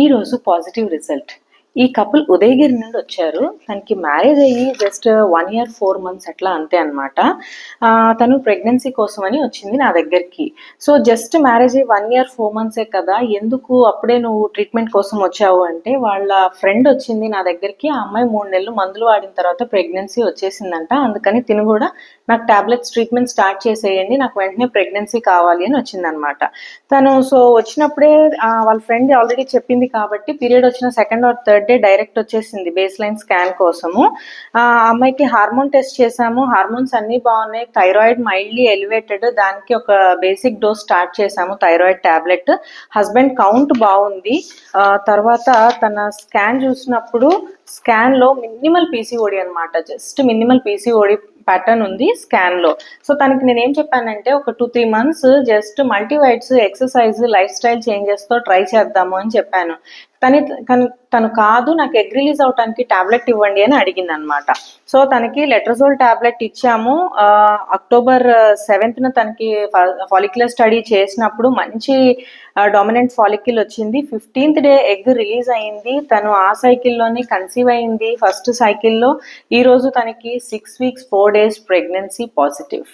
ఈరోజు positive result. ఈ couple Udayagiri నుండి వచ్చారు. తనకి మ్యారేజ్ అయ్యి జస్ట్ 1 year 4 months అట్లా అంతే అనమాట. తను ప్రెగ్నెన్సీ కోసం అని వచ్చింది నా దగ్గరికి. సో జస్ట్ మ్యారేజ్ అయ్యి 1 year 4 months కదా, ఎందుకు అప్పుడే నువ్వు ట్రీట్మెంట్ కోసం వచ్చావు అంటే, వాళ్ళ ఫ్రెండ్ వచ్చింది నా దగ్గరికి. ఆ అమ్మాయి 3 నెలలు మందులు వాడిన తర్వాత ప్రెగ్నెన్సీ వచ్చేసిందంట. అందుకని తిను కూడా నాకు టాబ్లెట్స్ ట్రీట్మెంట్ స్టార్ట్ చేసేయండి, నాకు వెంటనే ప్రెగ్నెన్సీ కావాలి అని వచ్చిందనమాట. తను సో వచ్చినప్పుడే వాళ్ళ ఫ్రెండ్ ఆల్రెడీ చెప్పింది కాబట్టి పీరియడ్ వచ్చిన 2nd or 3rd day direct వచ్చేసింది బేస్ లైన్ స్కాన్ కోసము. ఆ అమ్మాయికి హార్మోన్ టెస్ట్ చేసాము, హార్మోన్స్ అన్ని బాగున్నాయి. థైరాయిడ్ మైల్డ్లీ ఎలివేటెడ్, దానికి ఒక బేసిక్ డోస్ స్టార్ట్ చేసాము, థైరాయిడ్ టాబ్లెట్. హస్బెండ్ కౌంట్ బాగుంది. తర్వాత తన స్కాన్ చూసినప్పుడు స్కాన్ లో మినిమల్ పీసీఓడి అనమాట, జస్ట్ మినిమల్ పీసీఓడి ప్యాటర్న్ ఉంది స్కాన్ లో. సో తనకి నేను ఏం చెప్పానంటే, ఒక 2-3 months just multivits, exercise, lifestyle changes తో ట్రై చేద్దాము అని చెప్పాను. తను కాదు, నాకు ఎగ్ రిలీజ్ అవడానికి టాబ్లెట్ ఇవ్వండి అని అడిగింది అనమాట. సో తనకి లెట్రజోల్ టాబ్లెట్ ఇచ్చాము. October 7th తనకి ఫాలిక్యులర్ స్టడీ చేసినప్పుడు మంచి డామినెంట్ ఫాలిక్యుల్ వచ్చింది. 15th డే ఎగ్ రిలీజ్ అయింది. తను ఆ సైకిల్లోనే కన్సీవ్ అయింది ఫస్ట్ సైకిల్లో. ఈ రోజు తనకి 6 weeks 4 days ప్రెగ్నెన్సీ పాజిటివ్.